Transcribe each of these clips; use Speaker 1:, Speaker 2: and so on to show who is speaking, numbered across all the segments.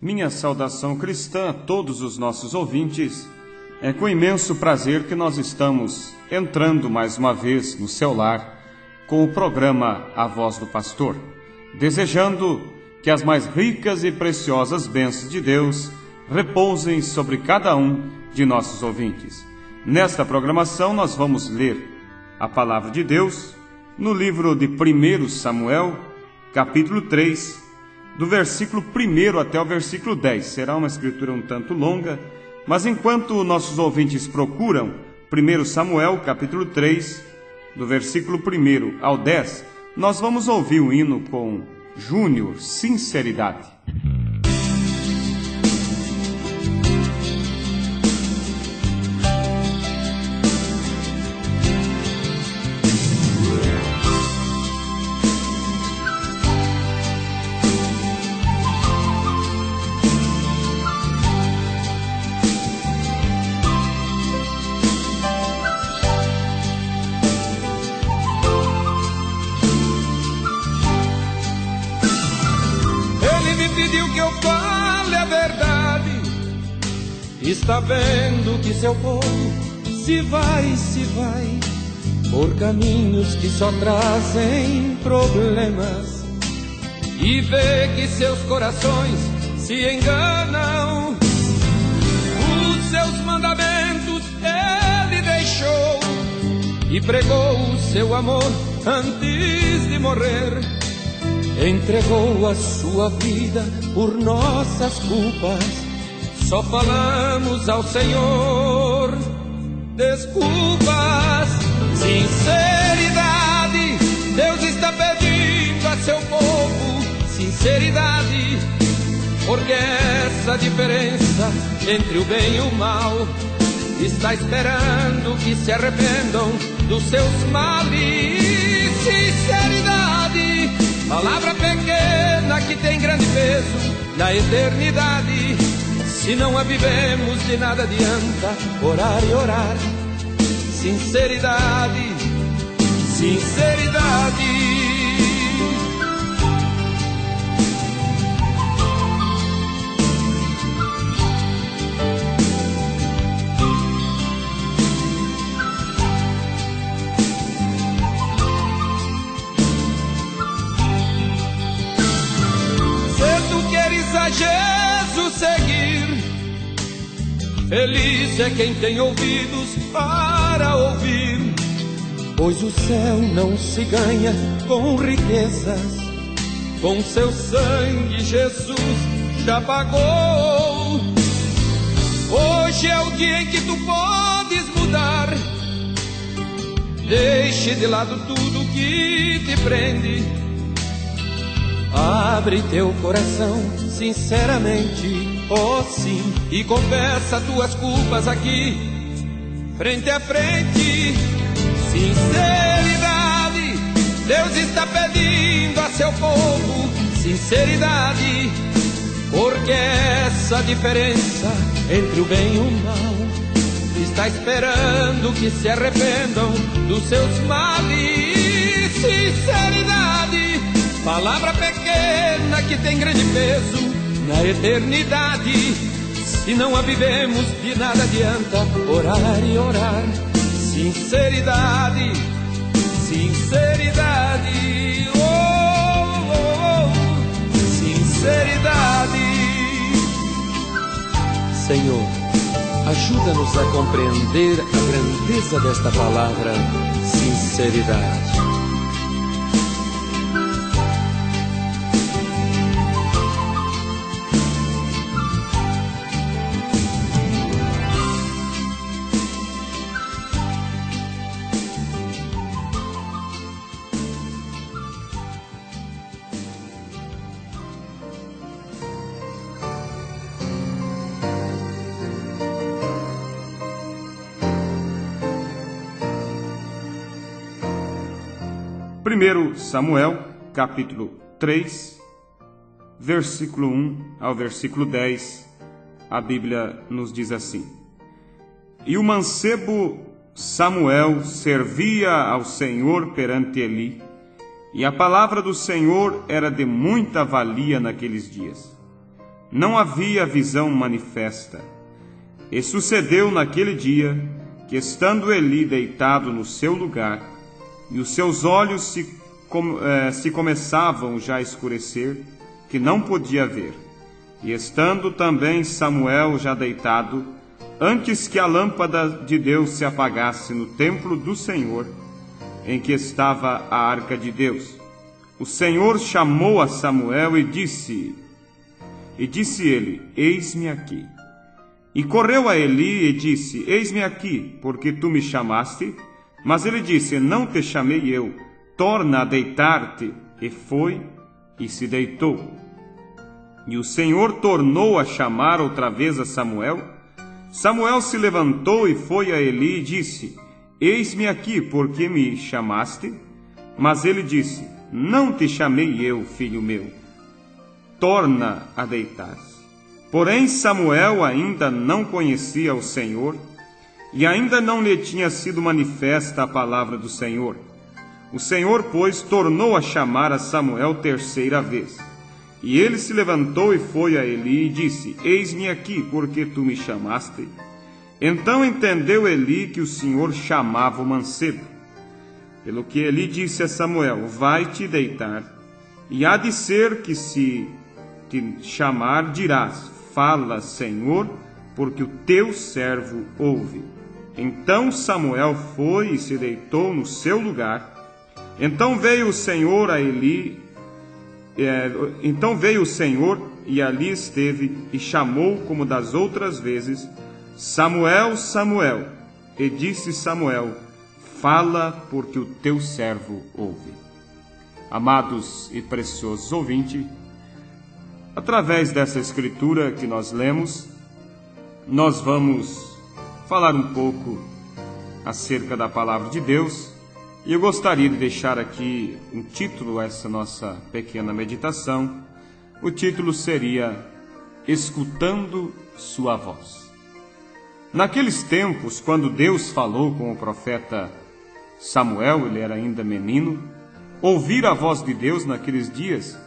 Speaker 1: Minha saudação cristã a todos os nossos ouvintes. É com imenso prazer que nós estamos entrando mais uma vez no seu lar com o programa A Voz do Pastor, desejando que as mais ricas e preciosas bênçãos de Deus repousem sobre cada um de nossos ouvintes. Nesta programação nós vamos ler a Palavra de Deus no livro de 1 Samuel, capítulo 3, do versículo 1 até o versículo 10. Será uma escritura um tanto longa, mas enquanto nossos ouvintes procuram 1 Samuel, capítulo 3, do versículo 1 ao 10, nós vamos ouvir o hino com Júnior, Sinceridade.
Speaker 2: Está vendo que seu povo se vai por caminhos que só trazem problemas, e vê que seus corações se enganam. Os seus mandamentos ele deixou e pregou o seu amor antes de morrer. Entregou a sua vida por nossas culpas. Só falamos ao Senhor desculpas. Sinceridade, Deus está pedindo a seu povo sinceridade, porque essa diferença entre o bem e o mal está esperando que se arrependam dos seus males. Sinceridade, palavra pequena que tem grande peso na eternidade. Se não a vivemos, de nada adianta orar e orar. Sinceridade, sinceridade. Se tu queres a Jesus seguir, feliz é quem tem ouvidos para ouvir, pois o céu não se ganha com riquezas, com seu sangue Jesus já pagou. Hoje é o dia em que tu podes mudar. Deixe de lado tudo que te prende. Abre teu coração sinceramente, oh sim, e confessa tuas culpas aqui, frente a frente. Sinceridade, Deus está pedindo a seu povo sinceridade, porque essa diferença entre o bem e o mal está esperando que se arrependam dos seus males. Sinceridade, palavra pequena que tem grande peso na eternidade. Se não a vivemos, de nada adianta orar e orar. Sinceridade, sinceridade, oh, oh, oh. Sinceridade. Senhor, ajuda-nos a compreender a grandeza desta palavra, sinceridade.
Speaker 1: Primeiro Samuel, capítulo 3, versículo 1 ao versículo 10, a Bíblia nos diz assim: E o mancebo Samuel servia ao Senhor perante Eli, e a palavra do Senhor era de muita valia naqueles dias. não havia visão manifesta. E sucedeu naquele dia que, estando Eli deitado no seu lugar, e os seus olhos se começavam já a escurecer, que não podia ver, e estando também Samuel já deitado, antes que a lâmpada de Deus se apagasse no templo do Senhor, em que estava a arca de Deus, o Senhor chamou a Samuel e disse ele: eis-me aqui. E correu a Eli e disse: eis-me aqui, porque tu me chamaste? Mas ele disse: não te chamei eu, torna a deitar-te. E foi e se deitou. E o Senhor tornou a chamar outra vez a Samuel. Samuel se levantou e foi a Eli e disse: eis-me aqui, porque me chamaste? Mas ele disse: não te chamei eu, filho meu, torna a deitar-se. Porém Samuel ainda não conhecia o Senhor, e ainda não lhe tinha sido manifesta a palavra do Senhor. O Senhor, pois, tornou a chamar a Samuel terceira vez. E ele se levantou e foi a Eli e disse: eis-me aqui, porque tu me chamaste? Então entendeu Eli que o Senhor chamava o mancebo. Pelo que Eli disse a Samuel: vai-te deitar, e há de ser que, se te chamar, dirás: fala, Senhor, porque o teu servo ouve. Então Samuel foi e se deitou no seu lugar. Então veio o Senhor e ali esteve e chamou como das outras vezes: Samuel, Samuel. E disse Samuel: fala, porque o teu servo ouve. Amados e preciosos ouvintes, através dessa escritura que nós lemos, nós vamos falar um pouco acerca da palavra de Deus, e eu gostaria de deixar aqui um título a essa nossa pequena meditação. O título seria Escutando Sua Voz. Naqueles tempos, quando Deus falou com o profeta Samuel, ele era ainda menino, ouvir a voz de Deus naqueles dias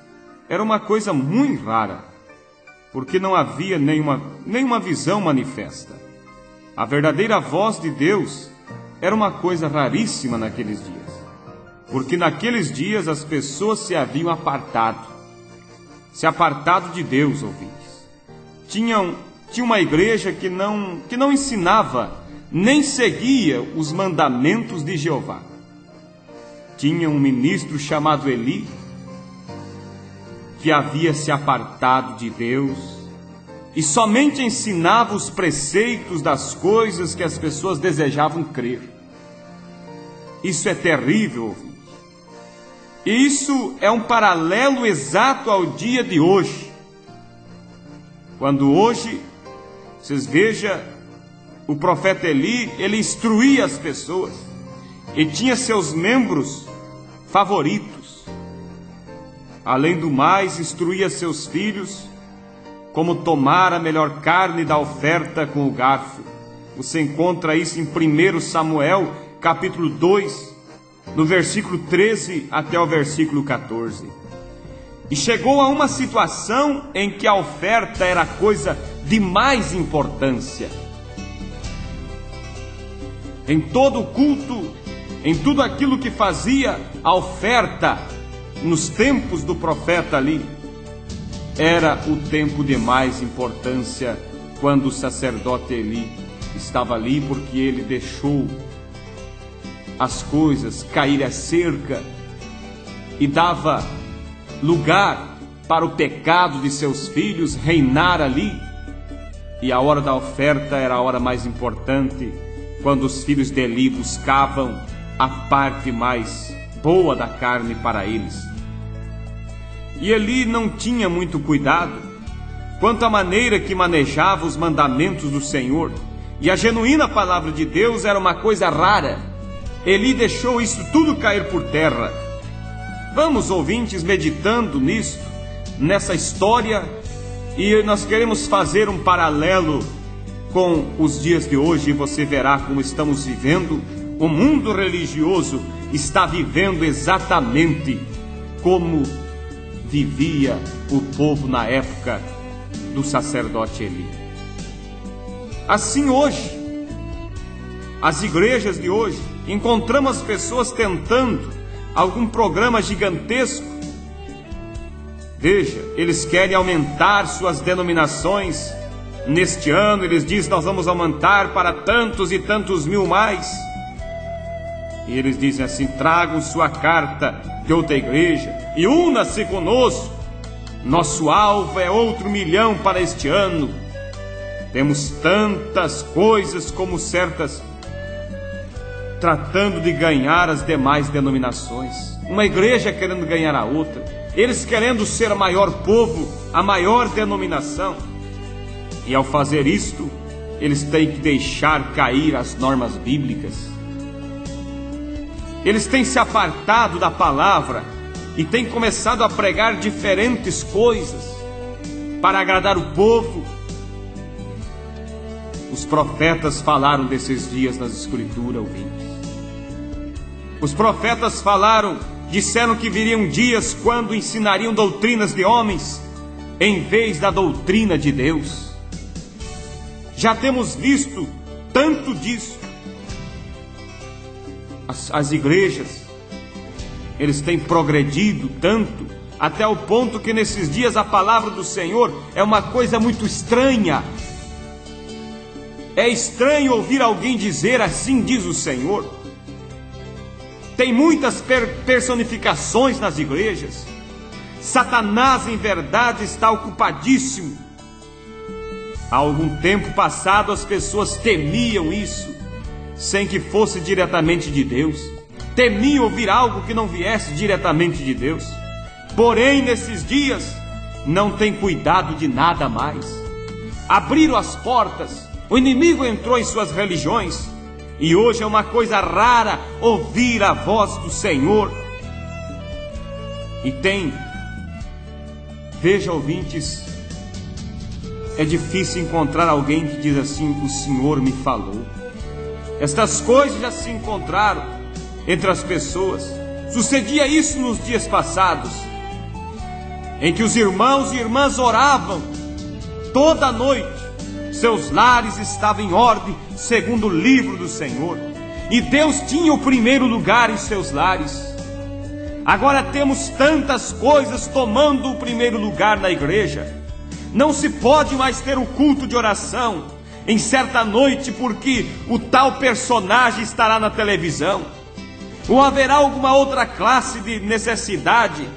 Speaker 1: era uma coisa muito rara, porque não havia nenhuma visão manifesta. A verdadeira voz de Deus era uma coisa raríssima naqueles dias, porque naqueles dias as pessoas se haviam apartado de Deus, ouvintes. Tinha uma igreja que não ensinava, nem seguia os mandamentos de Jeová. Tinha um ministro chamado Eli, que havia se apartado de Deus e somente ensinava os preceitos das coisas que as pessoas desejavam crer. Isso é terrível, ouvinte. E isso é um paralelo exato ao dia de hoje. Quando hoje, vocês vejam, o profeta Eli, ele instruía as pessoas e tinha seus membros favoritos. Além do mais, instruía seus filhos como tomar a melhor carne da oferta com o garfo. Você encontra isso em 1 Samuel, capítulo 2, no versículo 13 até o versículo 14. E chegou a uma situação em que a oferta era coisa de mais importância. Em todo o culto, em tudo aquilo que fazia a oferta, nos tempos do profeta ali, era o tempo de mais importância, quando o sacerdote Eli estava ali, porque ele deixou as coisas cair a cerca e dava lugar para o pecado de seus filhos reinar ali. E a hora da oferta era a hora mais importante, quando os filhos de Eli buscavam a parte mais boa da carne para eles. E Eli não tinha muito cuidado quanto à maneira que manejava os mandamentos do Senhor, e a genuína palavra de Deus era uma coisa rara. Eli deixou isso tudo cair por terra. Vamos, ouvintes, meditando nisso, nessa história, e nós queremos fazer um paralelo com os dias de hoje, e você verá como estamos vivendo. O mundo religioso está vivendo exatamente como vivia o povo na época do sacerdote Eli. Assim hoje, as igrejas de hoje, encontramos as pessoas tentando algum programa gigantesco. Veja, eles querem aumentar suas denominações. Neste ano eles dizem: nós vamos aumentar para tantos e tantos mil mais. E eles dizem assim: tragam sua carta de outra igreja e una-se conosco. Nosso alvo é outro 1 milhão para este ano. Temos tantas coisas como certas, tratando de ganhar as demais denominações. Uma igreja querendo ganhar a outra, eles querendo ser o maior povo, a maior denominação. E ao fazer isto, eles têm que deixar cair as normas bíblicas. Eles têm se apartado da palavra e têm começado a pregar diferentes coisas para agradar o povo. Os profetas falaram desses dias nas Escrituras, ouvintes. Os profetas falaram, disseram que viriam dias quando ensinariam doutrinas de homens em vez da doutrina de Deus. Já temos visto tanto disso. As igrejas, eles têm progredido tanto, até o ponto que nesses dias a palavra do Senhor é uma coisa muito estranha. É estranho ouvir alguém dizer: assim diz o Senhor. Tem muitas personificações nas igrejas. Satanás, em verdade, está ocupadíssimo. Há algum tempo passado as pessoas temiam isso, sem que fosse diretamente de Deus. Temiam ouvir algo que não viesse diretamente de Deus. Porém, nesses dias, não tem cuidado de nada mais. Abriram as portas, o inimigo entrou em suas religiões, e hoje é uma coisa rara ouvir a voz do Senhor. E tem, veja, ouvintes, é difícil encontrar alguém que diz assim: o Senhor me falou. Estas coisas já se encontraram entre as pessoas. Sucedia isso nos dias passados, em que os irmãos e irmãs oravam toda noite. Seus lares estavam em ordem segundo o livro do Senhor, e Deus tinha o primeiro lugar em seus lares. Agora temos tantas coisas tomando o primeiro lugar na igreja. Não se pode mais ter o culto de oração em certa noite porque o tal personagem estará na televisão, ou haverá alguma outra classe de necessidade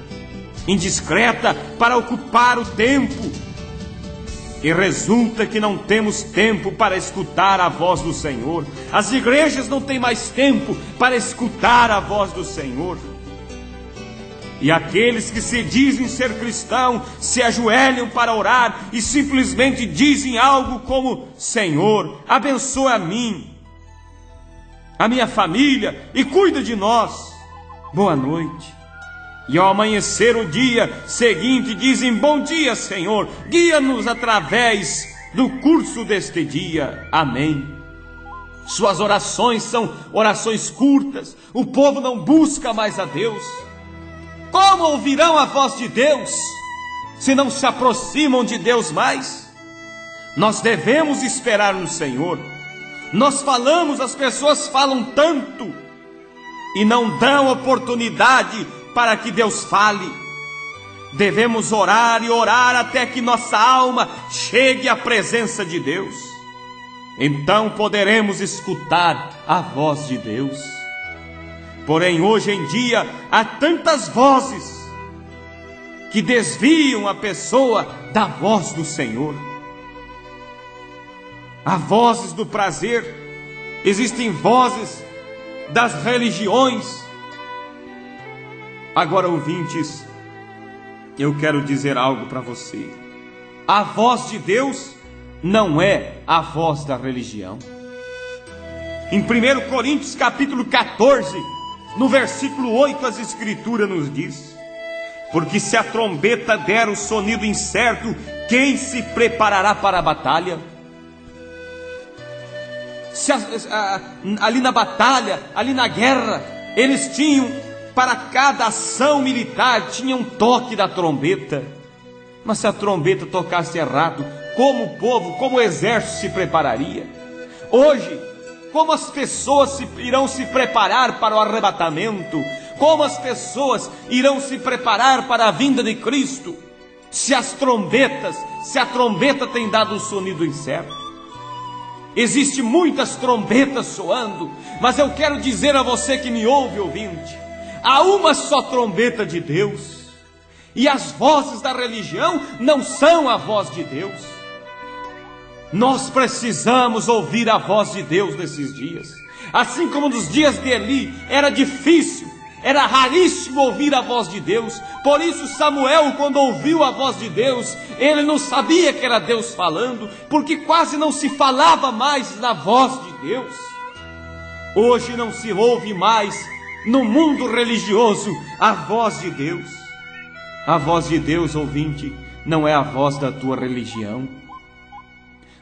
Speaker 1: indiscreta para ocupar o tempo. E resulta que não temos tempo para escutar a voz do Senhor. As igrejas não têm mais tempo para escutar a voz do Senhor. E aqueles que se dizem ser cristãos se ajoelham para orar e simplesmente dizem algo como: Senhor, abençoa a mim, a minha família e cuida de nós. Boa noite. E ao amanhecer o dia seguinte dizem: bom dia, Senhor, guia-nos através do curso deste dia. Amém. Suas orações são orações curtas. O povo não busca mais a Deus. Como ouvirão a voz de Deus se não se aproximam de Deus mais? Nós devemos esperar no Senhor. Nós falamos, as pessoas falam tanto e não dão oportunidade para que Deus fale. Devemos orar e orar até que nossa alma chegue à presença de Deus. Então poderemos escutar a voz de Deus. Porém, hoje em dia, há tantas vozes que desviam a pessoa da voz do Senhor. Há vozes do prazer, existem vozes das religiões. Agora, ouvintes, eu quero dizer algo para você. A voz de Deus não é a voz da religião. Em 1 Coríntios capítulo 14, no versículo 8, as Escrituras nos diz: porque se a trombeta der o sonido incerto, quem se preparará para a batalha? Ali na batalha, ali na guerra, eles tinham, para cada ação militar, tinha um toque da trombeta. Mas se a trombeta tocasse errado, como o povo, como o exército se prepararia? Hoje, como as pessoas irão se preparar para o arrebatamento? Como as pessoas irão se preparar para a vinda de Cristo? Se a trombeta tem dado um sonido incerto. Existem muitas trombetas soando, mas eu quero dizer a você que me ouve, ouvinte, há uma só trombeta de Deus, e as vozes da religião não são a voz de Deus. Nós precisamos ouvir a voz de Deus nesses dias. Assim como nos dias de Eli era difícil, era raríssimo ouvir a voz de Deus. Por isso Samuel, quando ouviu a voz de Deus, ele não sabia que era Deus falando, porque quase não se falava mais na voz de Deus. Hoje não se ouve mais no mundo religioso a voz de Deus. A voz de Deus, ouvinte, não é a voz da tua religião,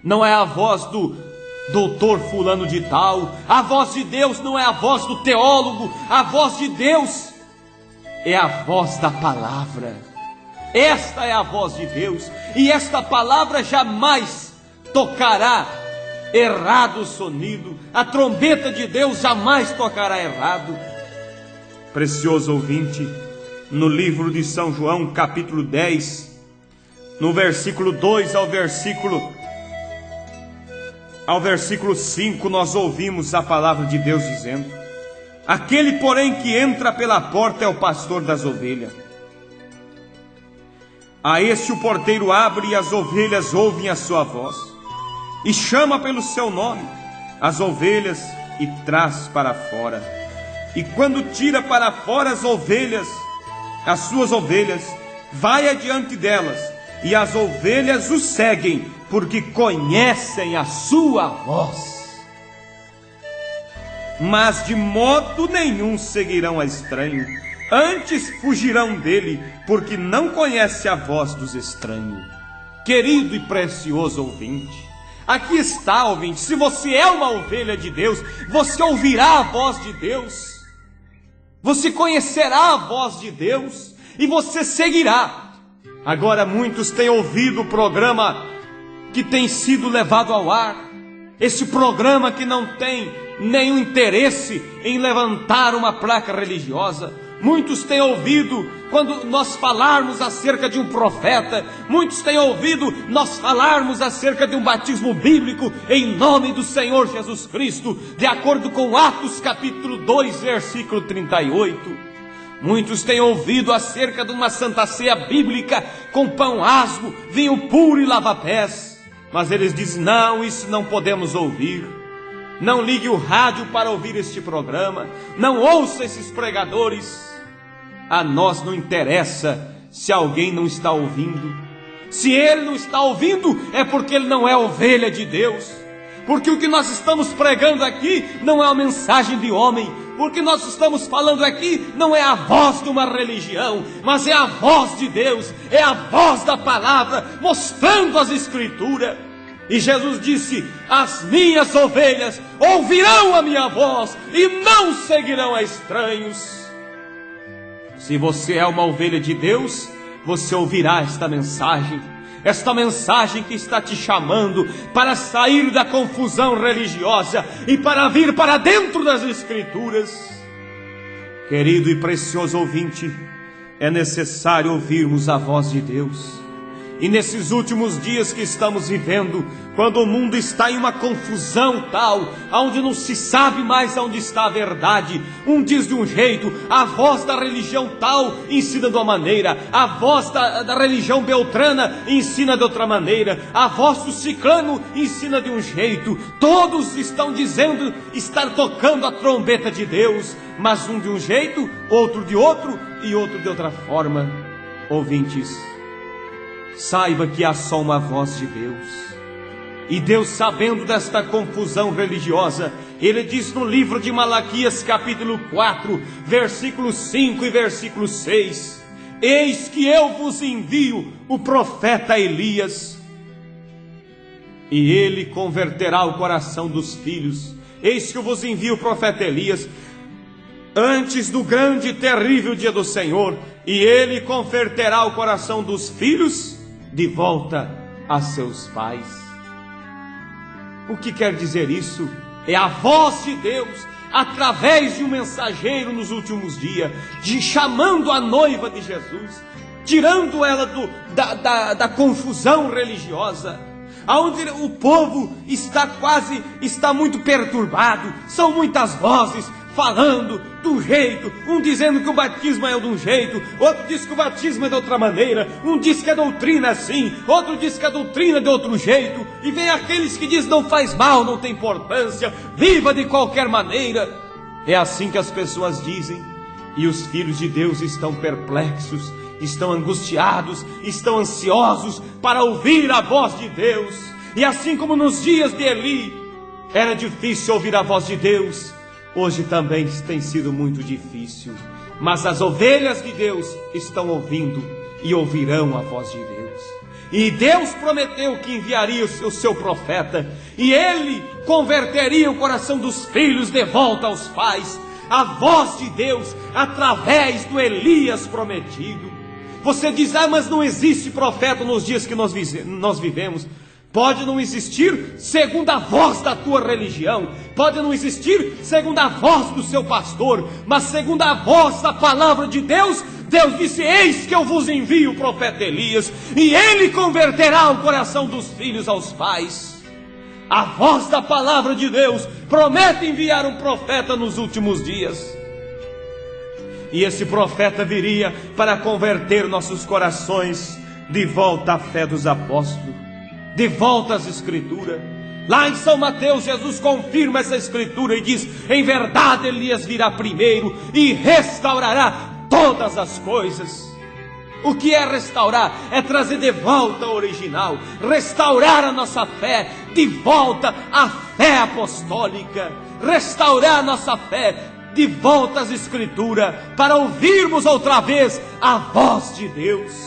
Speaker 1: não é a voz do doutor fulano de tal. A voz de Deus não é a voz do teólogo. A voz de Deus é a voz da palavra. Esta é a voz de Deus, e esta palavra jamais tocará errado o sonido. A trombeta de Deus jamais tocará errado. Precioso ouvinte, no livro de São João, capítulo 10, no versículo 2 ao versículo 5, nós ouvimos a palavra de Deus dizendo: aquele, porém, que entra pela porta é o pastor das ovelhas. A este o porteiro abre, e as ovelhas ouvem a sua voz, e chama pelo seu nome as ovelhas e traz para fora. E quando tira para fora as suas ovelhas, vai adiante delas, e as ovelhas o seguem, porque conhecem a sua voz. Mas de modo nenhum seguirão a estranho, antes fugirão dele, porque não conhece a voz dos estranhos. Querido e precioso ouvinte, aqui está, ouvinte, se você é uma ovelha de Deus, você ouvirá a voz de Deus, você conhecerá a voz de Deus, e você seguirá. Agora muitos têm ouvido o programa que tem sido levado ao ar, esse programa que não tem nenhum interesse em levantar uma placa religiosa. Muitos têm ouvido quando nós falarmos acerca de um profeta, muitos têm ouvido nós falarmos acerca de um batismo bíblico em nome do Senhor Jesus Cristo, de acordo com Atos capítulo 2, versículo 38. Muitos têm ouvido acerca de uma santa ceia bíblica com pão asmo, vinho puro e lava-pés. Mas eles dizem: não, isso não podemos ouvir. Não ligue o rádio para ouvir este programa. Não ouça esses pregadores. A nós não interessa se alguém não está ouvindo. Se ele não está ouvindo, é porque ele não é ovelha de Deus. Porque o que nós estamos pregando aqui não é uma mensagem de homem. Porque nós estamos falando aqui não é a voz de uma religião, mas é a voz de Deus, é a voz da palavra, mostrando as Escrituras. E Jesus disse: as minhas ovelhas ouvirão a minha voz e não seguirão a estranhos. Se você é uma ovelha de Deus, você ouvirá esta mensagem que está te chamando para sair da confusão religiosa e para vir para dentro das Escrituras. Querido e precioso ouvinte, é necessário ouvirmos a voz de Deus. E nesses últimos dias que estamos vivendo, quando o mundo está em uma confusão tal, onde não se sabe mais onde está a verdade, um diz de um jeito, a voz da religião tal ensina de uma maneira, a voz da religião beltrana ensina de outra maneira, a voz do ciclano ensina de um jeito, todos estão dizendo estar tocando a trombeta de Deus, mas um de um jeito, outro de outro e outro de outra forma. Ouvintes, saiba que há só uma voz de Deus. E Deus, sabendo desta confusão religiosa, Ele diz no livro de Malaquias capítulo 4, versículo 5 e versículo 6: eis que eu vos envio o profeta Elias, e ele converterá o coração dos filhos. Eis que eu vos envio o profeta Elias antes do grande e terrível dia do Senhor, e ele converterá o coração dos filhos de volta a seus pais. O que quer dizer isso? É a voz de Deus, através de um mensageiro nos últimos dias, chamando a noiva de Jesus, tirando ela da confusão religiosa, onde o povo está muito perturbado. São muitas vozes falando do jeito, um dizendo que o batismo é de um jeito, outro diz que o batismo é de outra maneira, um diz que a doutrina é assim, outro diz que a doutrina é de outro jeito, e vem aqueles que dizem não faz mal, não tem importância, viva de qualquer maneira. É assim que as pessoas dizem, e os filhos de Deus estão perplexos, estão angustiados, estão ansiosos para ouvir a voz de Deus. E assim como nos dias de Eli era difícil ouvir a voz de Deus, hoje também tem sido muito difícil. Mas as ovelhas de Deus estão ouvindo e ouvirão a voz de Deus. E Deus prometeu que enviaria o seu profeta, e ele converteria o coração dos filhos de volta aos pais. A voz de Deus através do Elias prometido. Você diz, mas não existe profeta nos dias que nós vivemos. Pode não existir segundo a voz da tua religião, pode não existir segundo a voz do seu pastor, mas segundo a voz da palavra de Deus, Deus disse, eis que eu vos envio o profeta Elias, e ele converterá o coração dos filhos aos pais. A voz da palavra de Deus promete enviar um profeta nos últimos dias, e esse profeta viria para converter nossos corações de volta à fé dos apóstolos, de volta às Escrituras. Lá em São Mateus, Jesus confirma essa Escritura e diz, em verdade Elias virá primeiro e restaurará todas as coisas. O que é restaurar? É trazer de volta ao original, restaurar a nossa fé, de volta à fé apostólica, restaurar a nossa fé, de volta às Escrituras, para ouvirmos outra vez a voz de Deus.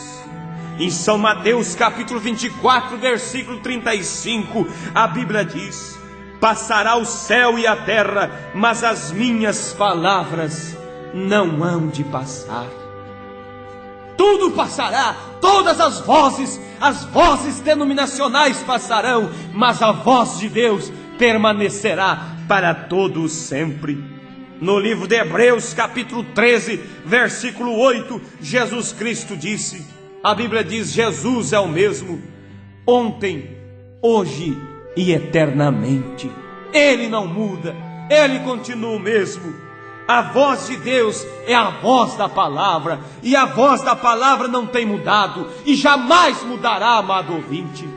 Speaker 1: Em São Mateus capítulo 24, versículo 35, a Bíblia diz, passará o céu e a terra, mas as minhas palavras não hão de passar. Tudo passará, todas as vozes denominacionais passarão, mas a voz de Deus permanecerá para todos sempre. No livro de Hebreus capítulo 13, versículo 8, Jesus Cristo disse, a Bíblia diz, Jesus é o mesmo, ontem, hoje e eternamente. Ele não muda, Ele continua o mesmo. A voz de Deus é a voz da palavra, e a voz da palavra não tem mudado, e jamais mudará, amado ouvinte.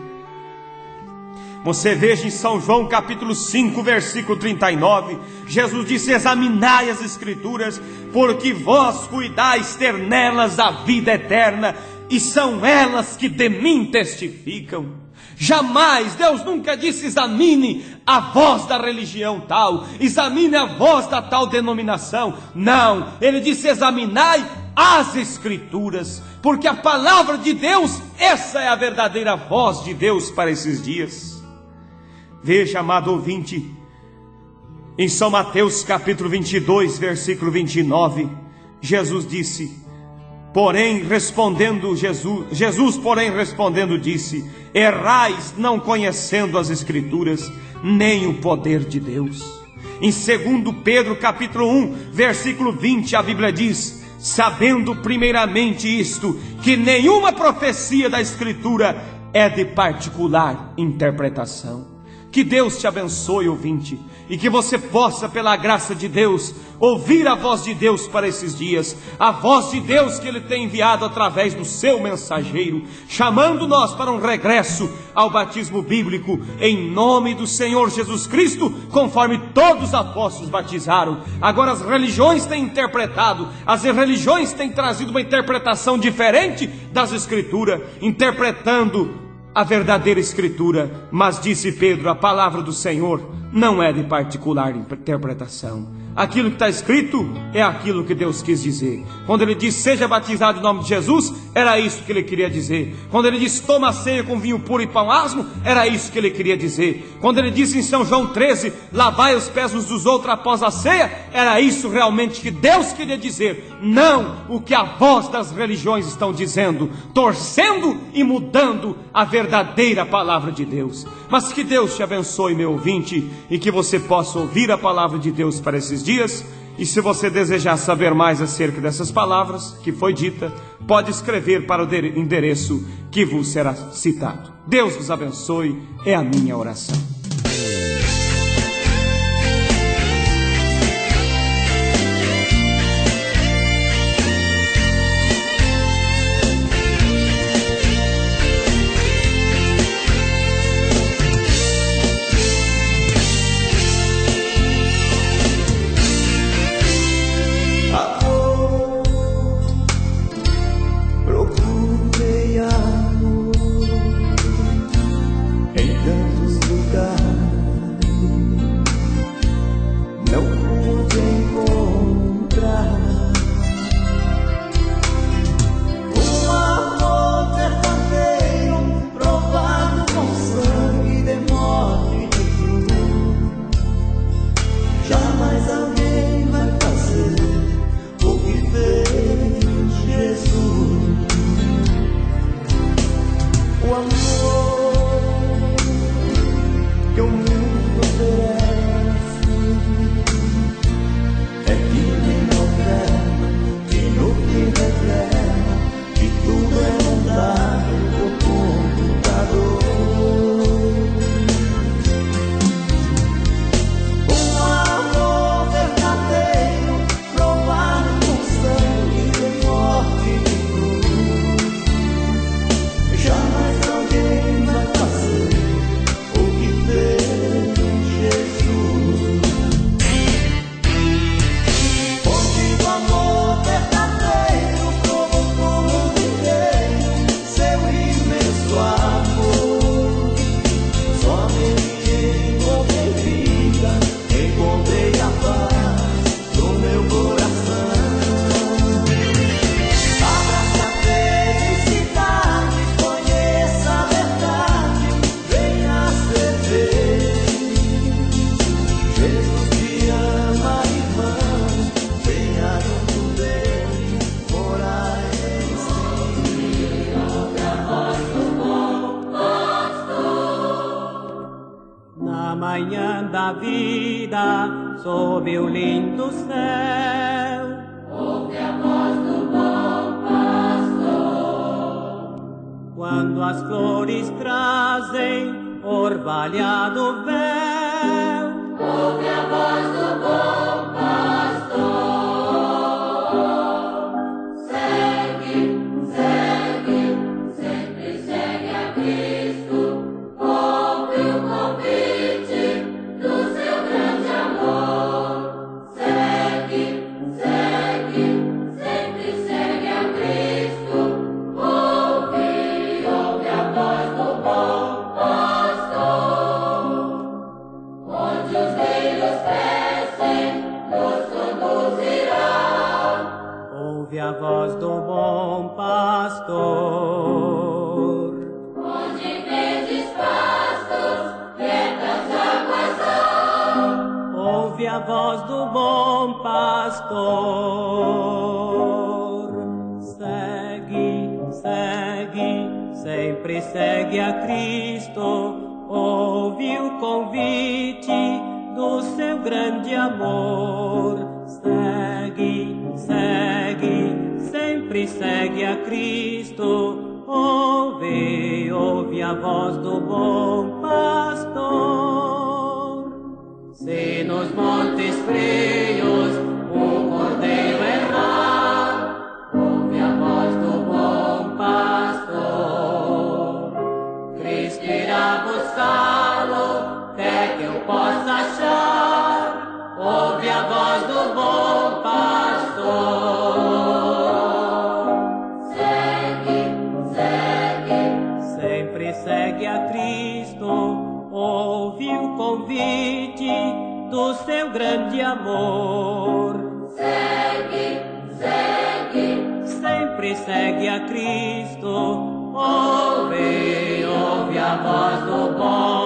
Speaker 1: Você veja em São João capítulo 5, versículo 39, Jesus disse, examinai as Escrituras, porque vós cuidais ter nelas a vida eterna, e são elas que de mim testificam. Jamais, Deus nunca disse, examine a voz da religião tal, examine a voz da tal denominação. Não, Ele disse, examinai as Escrituras, porque a palavra de Deus, essa é a verdadeira voz de Deus para esses dias. Veja, amado ouvinte, em São Mateus capítulo 22, versículo 29, Jesus disse, Jesus porém respondendo disse, errais não conhecendo as Escrituras, nem o poder de Deus. Em 2 Pedro capítulo 1, versículo 20, a Bíblia diz, sabendo primeiramente isto, que nenhuma profecia da Escritura é de particular interpretação. Que Deus te abençoe, ouvinte, e que você possa, pela graça de Deus, ouvir a voz de Deus para esses dias, a voz de Deus que Ele tem enviado através do seu mensageiro, chamando-nós para um regresso ao batismo bíblico, em nome do Senhor Jesus Cristo, conforme todos os apóstolos batizaram. Agora as religiões têm interpretado, as religiões têm trazido uma interpretação diferente das Escrituras, interpretando a verdadeira Escritura, mas disse Pedro, a palavra do Senhor não é de particular interpretação. aquilo que está escrito é aquilo que Deus quis dizer. Quando ele disse, seja batizado em nome de Jesus, era isso que ele queria dizer. Quando ele disse, toma a ceia com vinho puro e pão asmo, era isso que ele queria dizer. Quando ele disse em São João 13, lavai os pés uns dos outros após a ceia, era isso realmente que Deus queria dizer. Não o que a voz das religiões estão dizendo, torcendo e mudando a verdadeira palavra de Deus. Mas que Deus te abençoe, meu ouvinte, e que você possa ouvir a palavra de Deus para esses dias. E se você desejar saber mais acerca dessas palavras que foi dita, pode escrever para o endereço que vos será citado. Deus vos abençoe, é a minha oração.
Speaker 3: Sob o lindo céu, ouve a voz do bom pastor. Quando as flores trazem orvalhado véu, ouve a voz do bom pastor. Segue, segue, sempre segue a Cristo. Ouve o convite do seu grande amor. A voz do bom pastor, onde verdes pastos, quietas águas há. Ouve a voz do bom pastor. Segue, segue, sempre segue a Cristo. Ouve o convite do seu grande amor. Segue, segue, sempre segue a Cristo. Ouve, ouve a voz do bom pastor. Se nos montes frios o cordeiro errar, ouve a voz do bom pastor. Cristo irá buscá-lo até que eu possa achar. Ouve a voz do bom pastor. Segue, segue, sempre segue a Cristo. Ouve o convite do seu grande amor.
Speaker 4: Segue, segue,
Speaker 3: sempre segue a Cristo. Ouve, ouve a voz do bom